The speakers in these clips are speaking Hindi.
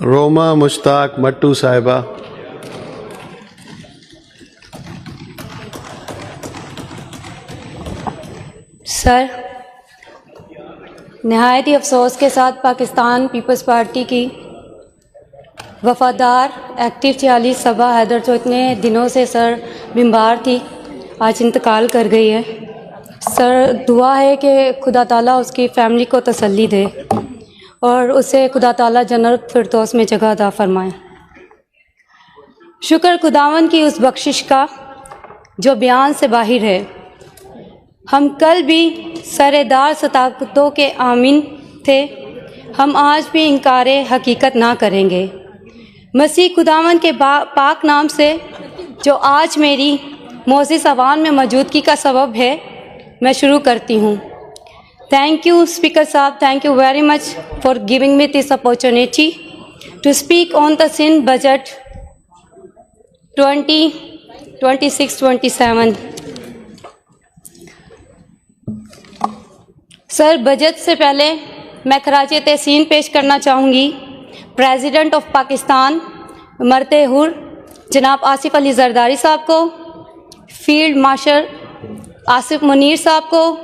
रोमा मुश्ताक मट्टू साहिबा। सर, नहायत ही अफसोस के साथ पाकिस्तान पीपल्स पार्टी की वफ़ादार एक्टिव 46 सभा हैदर जो इतने दिनों से सर बीमार थी, आज इंतकाल कर गई है। सर, दुआ है कि खुदा ताला उसकी फ़ैमिली को तसल्ली दे और उसे खुदा ताला जन्नत फिरदौस में जगह अता फरमाए। शुक्र खुदावन की उस बख्शिश का जो बयान से बाहिर है। हम कल भी सरेदार सताकतों के आमीन थे, हम आज भी इनकार हकीकत ना करेंगे। मसीह खुदावन के पाक नाम से जो आज मेरी मोअज़्ज़िज़ अवान में मौजूदगी का सबब है, मैं शुरू करती हूँ। थैंक यू स्पीकर साहब, thank you very much for giving me this opportunity to speak on the Sindh budget 2026-27। Sir, budget से पहले मैं खराजे तहसीन पेश करना चाहूँगी प्रेसिडेंट ऑफ पाकिस्तान मरते हुर जनाब आसिफ अली जरदारी साहब को, फील्ड मार्शल आसिफ मुनीर साहब को,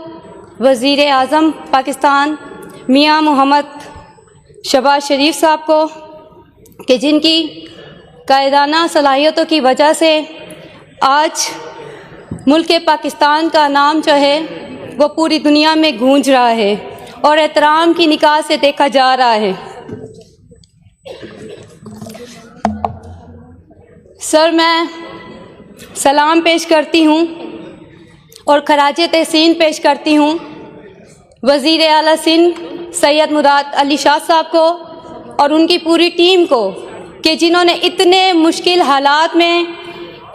वज़ीर आज़म पाकिस्तान मियां मोहम्मद शहबाज शरीफ साहब को कि जिनकी कायदाना सलाहियतों की वजह से आज मुल्क पाकिस्तान का नाम जो है वो पूरी दुनिया में गूंज रहा है और एहतराम की निगाह से देखा जा रहा है। सर, मैं सलाम पेश करती हूँ और खराजे तहसीन पेश करती हूँ वज़ीर आला सिंध सैयद मुराद अली शाह साहब को और उनकी पूरी टीम को कि जिन्होंने इतने मुश्किल हालात में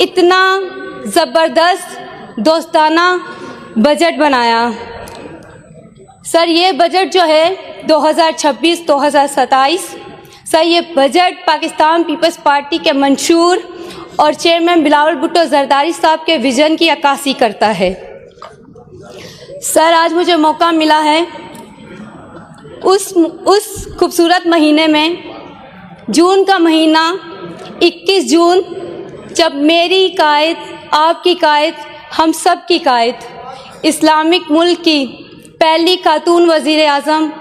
इतना ज़बरदस्त दोस्ताना बजट बनाया। सर, ये बजट जो है 2026-2027, सर ये बजट पाकिस्तान पीपल्स पार्टी के मंशूर और चेयरमैन बिलावल भुट्टो जरदारी साहब के विज़न की अक्कासी करता है। सर, आज मुझे मौका मिला है उस खूबसूरत महीने में, जून का महीना 21 जून, जब मेरी कायद, आपकी कायद, हम सब की कायद, इस्लामिक मुल्क की पहली खातून वज़ीर आज़म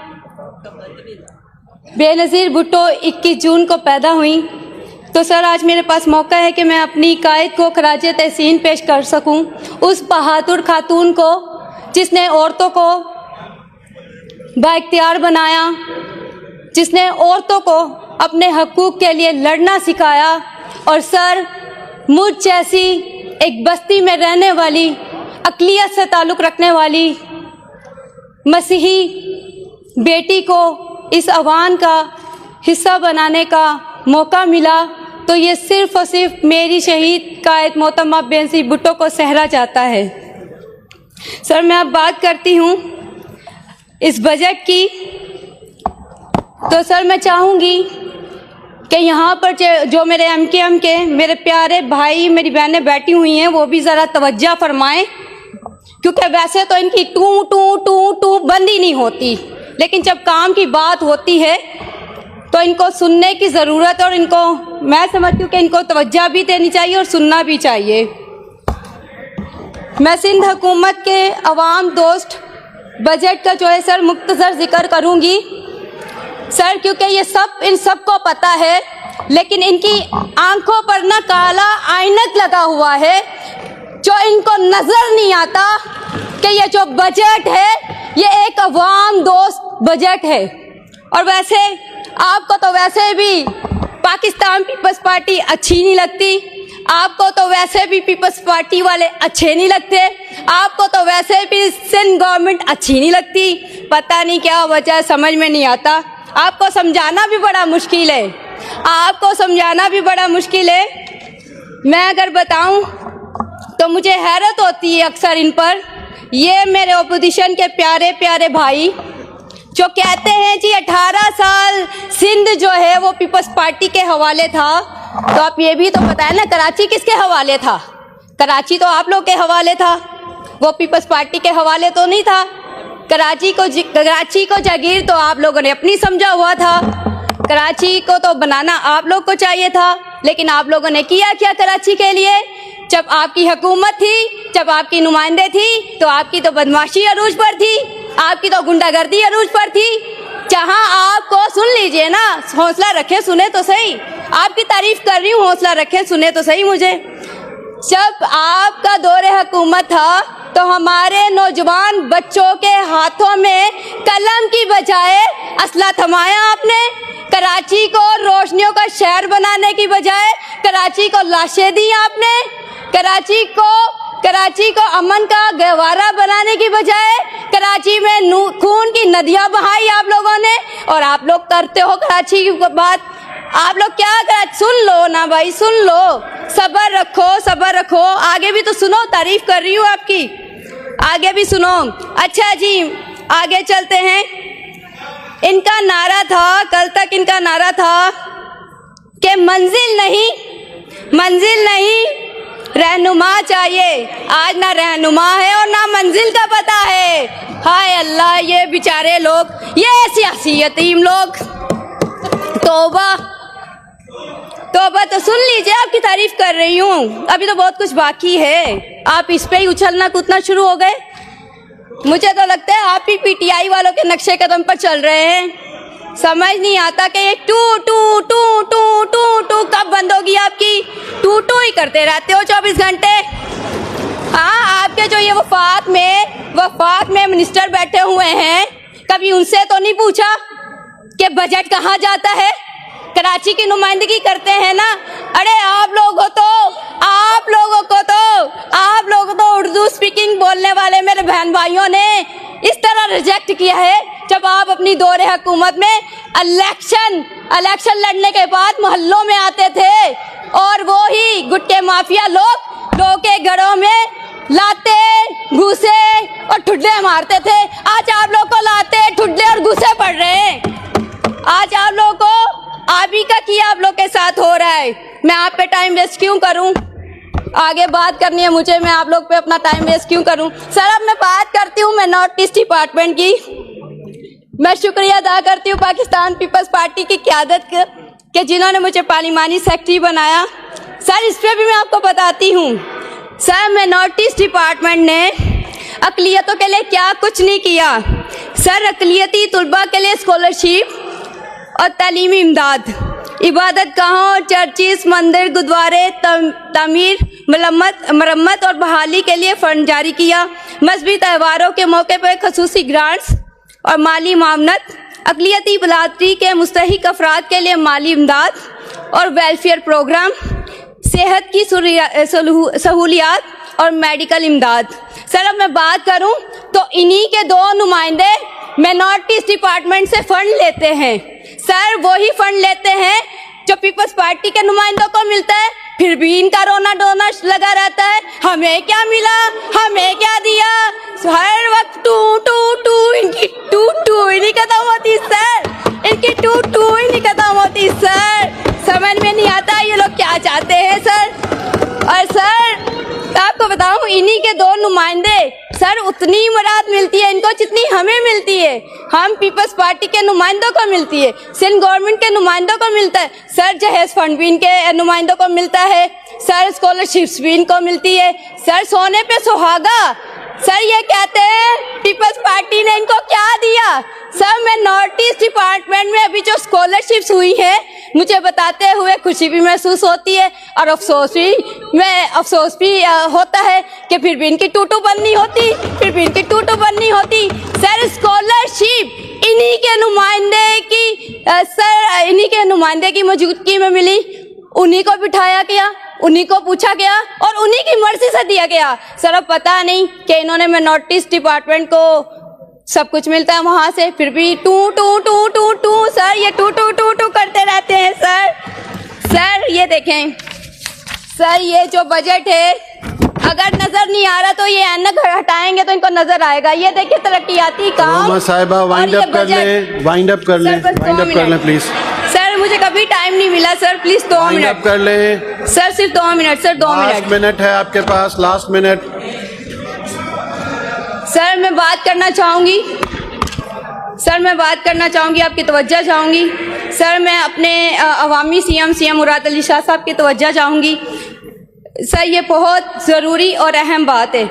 बेनज़ीर भुट्टो 21 जून को पैदा हुई। तो सर, आज मेरे पास मौका है कि मैं अपनी कायद को खराजे तहसीन पेश कर सकूं, उस बहादुर खातून को जिसने औरतों को बाइख्तियार बनाया, जिसने औरतों को अपने हकूक़ के लिए लड़ना सिखाया। और सर, मुझ जैसी एक बस्ती में रहने वाली, अक़लियत से ताल्लुक़ रखने वाली मसीही बेटी को इस अवान का हिस्सा बनाने का मौका मिला, तो ये सिर्फ़ और सिर्फ मेरी शहीद कायद मोहतरमा बेनज़ीर भुट्टो को सहरा जाता है। सर, मैं अब बात करती हूँ इस बजट की। तो सर, मैं चाहूँगी कि यहाँ पर जो मेरे एमकेएम के मेरे प्यारे भाई, मेरी बहनें बैठी हुई हैं, वो भी ज़रा तवज्जो फरमाएं, क्योंकि वैसे तो इनकी टू टू टू टू बंद ही नहीं होती, लेकिन जब काम की बात होती है तो इनको सुनने की ज़रूरत, और इनको मैं समझती हूँ कि इनको तवज्जो भी देनी चाहिए और सुनना भी चाहिए। मैं सिंध हुकूमत के अवाम दोस्त बजट का जो है सर मुख्तसर जिक्र करूँगी सर, क्योंकि ये सब इन सब को पता है, लेकिन इनकी आंखों पर ना काला आइनक लगा हुआ है, जो इनको नज़र नहीं आता कि ये जो बजट है ये एक अवाम दोस्त बजट है। और वैसे आपको तो वैसे भी पाकिस्तान पीपल्स पार्टी अच्छी नहीं लगती, आपको तो वैसे भी पीपल्स पार्टी वाले अच्छे नहीं लगते, आपको तो वैसे भी सिंध गवर्नमेंट अच्छी नहीं लगती। पता नहीं क्या वजह, समझ में नहीं आता। आपको समझाना भी बड़ा मुश्किल है, आपको समझाना भी बड़ा मुश्किल है। मैं अगर बताऊं तो मुझे हैरत होती है अक्सर इन पर। ये मेरे ओपोजिशन के प्यारे प्यारे भाई जो कहते हैं जी 18 साल सिंध जो है वो पीपल्स पार्टी के हवाले था, तो आप ये भी तो बताएं ना, कराची किसके हवाले था? कराची तो आप लोग के हवाले था, वो पीपल्स पार्टी के हवाले तो नहीं था। कराची को जागीर तो आप लोगों ने अपनी समझा हुआ था। कराची को तो बनाना आप लोग को चाहिए था, लेकिन आप लोगों ने किया क्या कराची के लिए? जब आपकी हुकूमत थी, जब आपकी नुमाइंदे थी, तो आपकी तो बदमाशी अरूज पर थी, आपकी तो गुंडागर्दी अरूज पर थी। जहां आपको सुन लीजिए ना, हौसला रखे, सुने तो सही, आपकी तारीफ कर रही हूँ, हौसला रखे, सुने तो सही मुझे। जब आपका दौरे हुकूमत था तो हमारे नौजवान बच्चों के हाथों में कलम की बजाय असला थमाया आपने। कराची को रोशनियों का शहर बनाने की बजाय कराची को लाशें दी आपने। कराची को अमन का गहवारा बनाने की बजाय कराची में खून की नदियां बहाई आप लोगों ने। और आप लोग करते हो कराची की बात, आप लोग क्या कर, सुन लो ना भाई, सुन लो, सब्र रखो, सब्र रखो, आगे भी तो सुनो, तारीफ कर रही हूँ आपकी, आगे भी सुनो। अच्छा जी, आगे चलते हैं। इनका नारा था, कल तक इनका नारा था कि मंजिल नहीं रहनुमा चाहिए। आज ना रहनुमा है और ना मंजिल का पता है। हाय अल्लाह, ये बेचारे लोग, ये सियासी यतीम लोग, तौबा तौबा। तो सुन लीजिए, आपकी तारीफ कर रही हूँ, अभी तो बहुत कुछ बाकी है। आप इस पे ही उछलना कूदना शुरू हो गए। मुझे तो लगता है आप ही पीटीआई वालों के नक्शे कदम पर चल रहे हैं। समझ नहीं आता कि ये टू टू टू टू टू टू कब बंद होगी आपकी? टू टू ही करते रहते हो 24 घंटे। हाँ, आपके जो ये वफाक में मिनिस्टर बैठे हुए हैं, कभी उनसे तो नहीं पूछा कि बजट कहाँ जाता है? कराची की नुमाइंदगी करते हैं ना। अरे आप लोगों को उर्दू स्पीकिंग बोलने वाले मेरे बहन भाइयों ने इस तरह रिजेक्ट किया है, जब आप अपनी दौरे हुकूमत में इलेक्शन लड़ने के बाद मोहल्लों में आते थे और वो ही गुट्टे माफिया लोगों के घरों में लाते घुसे और ठुड्डे मारते थे। आज आप लोग को लाते ठुड्डे और घुसे पड़ रहे हैं। आज आप लोगों को आप ही का किया आप लोग के साथ हो रहा है। मैं आप पे टाइम वेस्ट क्यों करूं? आगे बात करनी है मुझे, मैं आप लोग पे अपना टाइम वेस्ट क्यों करूं? सर, अब मैं बात करती हूं मैं नॉर्थ ईस्ट डिपार्टमेंट की। मैं शुक्रिया अदा करती हूं पाकिस्तान पीपल्स पार्टी की क़यादत के जिन्होंने मुझे पार्लिमानी सेक्रेटरी बनाया। सर, इस पे भी मैं आपको बताती हूँ। सर, मैं नॉर्थ ईस्ट डिपार्टमेंट ने अक़लियतों के लिए क्या कुछ नहीं किया। सर, अक़लियती तलबा के लिए स्कॉलरशिप और तालीमी इमदाद, इबादत गाहों, चर्चिस, मंदिर, गुरुद्वारे, तामीर, मरम्मत और बहाली के लिए फंड जारी किया। मजहबी त्योहारों के मौके पर खसूसी ग्रांट्स और माली मामनत, अक़लियती बरादरी के मुस्तहिक अफराद के लिए माली इमदाद और वेलफेयर प्रोग्राम, सेहत की सहूलियात और मेडिकल इमदाद। सर, अब मैं बात करूं तो इन्हीं के दो नुमाइंदे मैं नॉर्थ ईस्ट डिपार्टमेंट से फंड लेते हैं। सर, वही फंड लेते हैं जो पीपल्स पार्टी के नुमाइंदों को मिलता है, फिर भी इनका रोना डोना लगा रहता है। हमें क्या मिला, हमें क्या दिया? हर वक्त टू टू टू, इनकी टू टू ही नहीं खत्म होती सर, इनकी टू टू ही नहीं खत्म होती सर। समझ में नहीं आता ये लोग क्या चाहते हैं सर। और सर, आपको बताऊं, इन्हीं के दो नुमाइंदे सर, उतनी मुराद मिलती है इनको जितनी हमें मिलती है। हम पीपल्स पार्टी के नुमाइंदों को मिलती है, सिंध गवर्नमेंट के नुमाइंदों को मिलता है सर, जहेज फंड भी इनके नुमाइंदों को मिलता है सर, स्कॉलरशिप्स भी इनको मिलती है सर। सोने पे सुहागा सर, ये कहते हैं पीपल्स पार्टी ने इनको क्या दिया? सर, मैं नॉर्थ ईस्ट डिपार्टमेंट में अभी जो स्कॉलरशिप्स हुई है, मुझे बताते हुए खुशी भी महसूस होती है और अफसोस भी होता है कि फिर भी इनकी टूटू बंद नहीं होती, सर, स्कॉलरशिप इन्हीं के नुमाइंदे की मौजूदगी में मिली, उन्हीं को बिठाया गया, उन्हीं को पूछा गया और उन्हीं की मर्जी से दिया गया। सर, अब पता नहीं कि इन्होंने मैं नॉर्थ ईस्ट डिपार्टमेंट को सब कुछ मिलता है वहां से, फिर भी टू टू टू टू टू सर, ये टू टू टू टू करते रहते हैं सर, ये देखें सर, ये जो बजट है, अगर नजर नहीं आ रहा तो ये ऐनक हटाएंगे तो इनको नजर आएगा। ये देखिए तरक्याती काम। साहिबा, वाइंड अप कर लें प्लीज। सर, मुझे कभी टाइम नहीं मिला सर, प्लीज 2 मिनट कर लें सर, सिर्फ 2 मिनट सर, 2 मिनट है आपके पास, लास्ट मिनट। सर, मैं बात करना चाहूंगी सर मैं बात करना चाहूँगी, आपकी तवज्जो चाहूँगी। सर मैं अपने अवामी सीएम मुराद अली शाह साहब की तवज्जो चाहूँगी। सर ये बहुत ज़रूरी और अहम बात है।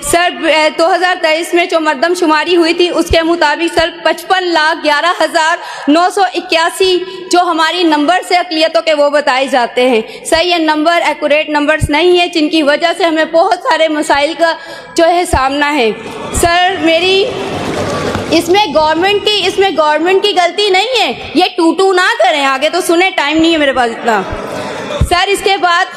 सर 2023 में जो मरदमशुमारी हुई थी उसके मुताबिक सर 55,11,981 जो हमारी नंबर से अक़लियतों के वो बताए जाते हैं। सर ये नंबर एक्यूरेट नंबर्स नहीं है, जिनकी वजह से हमें बहुत सारे मसाइल का जो है सामना है। सर मेरी इसमें गवर्नमेंट की गलती नहीं है, ये टू ना करें, आगे तो सुने, टाइम नहीं है मेरे पास इतना। सर इसके बाद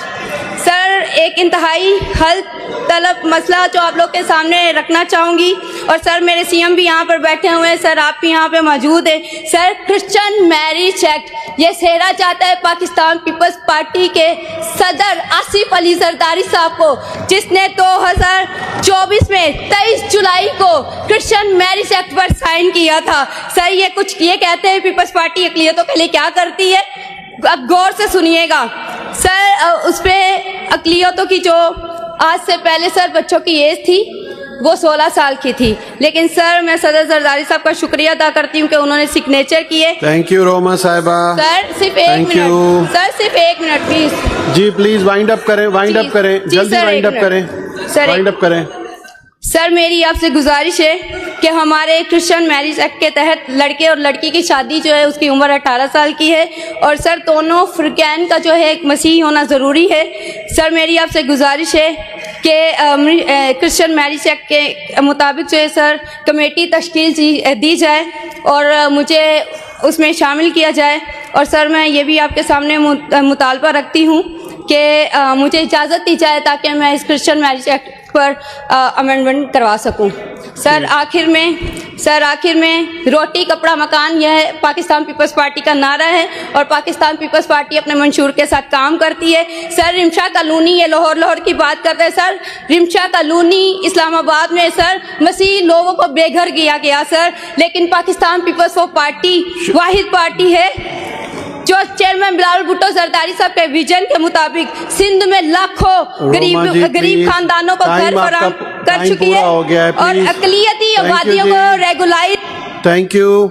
सर एक इंतहाई हल तलब मसला जो आप लोग के सामने रखना चाहूँगी, और सर मेरे सीएम भी यहाँ पर बैठे हुए हैं, सर आप भी यहाँ पे मौजूद हैं। सर क्रिश्चियन मैरिज एक्ट ये सेहरा चाहता है पाकिस्तान पीपल्स पार्टी के सदर आसिफ अली जरदारी साहब को, जिसने 2024 में 23 जुलाई को क्रिश्चियन मैरिज एक्ट पर साइन किया था। सर ये कहते हैं पीपल्स पार्टी अक़लियतों के लिए क्या करती है, अब गौर से सुनिएगा। सर उस पर अक़लियतों की जो आज से पहले सर बच्चों की एज थी वो 16 साल की थी, लेकिन सर मैं सदर जरदारी साहब का शुक्रिया अदा करती हूँ कि उन्होंने सिग्नेचर किए। थैंक यू रोमा साहिबा। सर सिर्फ एक मिनट, सर सिर्फ एक मिनट प्लीज। जी प्लीज वाइंड अप करें, जल्दी वाइंड अप करें, वाइंड अप करें। सर मेरी आपसे गुजारिश है कि हमारे क्रिश्चियन मैरिज एक्ट के तहत लड़के और लड़की की शादी जो है उसकी उम्र 18 साल की है, और सर दोनों फ़िरक़ैन का जो है एक मसीह होना ज़रूरी है। सर मेरी आपसे गुजारिश है कि क्रिश्चियन मैरिज एक्ट के मुताबिक जो है सर कमेटी तश्कील दी जाए और मुझे उसमें शामिल किया जाए। और सर मैं ये भी आपके सामने मुतालबा रखती हूँ कि मुझे इजाज़त दी जाए ताकि मैं इस क्रिश्चियन मैरिज एक्ट पर अमेंडमेंट करवा सकूं। सर आखिर में रोटी कपड़ा मकान यह पाकिस्तान पीपल्स पार्टी का नारा है, और पाकिस्तान पीपल्स पार्टी अपने मंशूर के साथ काम करती है। सर रिमशा कॉलोनी, ये लाहौर की बात करते हैं सर, रिमशा कॉलोनी इस्लामाबाद में सर मसीह लोगों को बेघर किया गया सर, लेकिन पाकिस्तान पीपल्स पार्टी वाहिद पार्टी है जो चेयरमैन बिलावल भुट्टो जरदारी साहब के विजन के मुताबिक सिंध में लाखों गरीब खानदानों को घर फराहम कर चुकी है और अक़लियती आबादियों को रेगुलाइज। Thank you.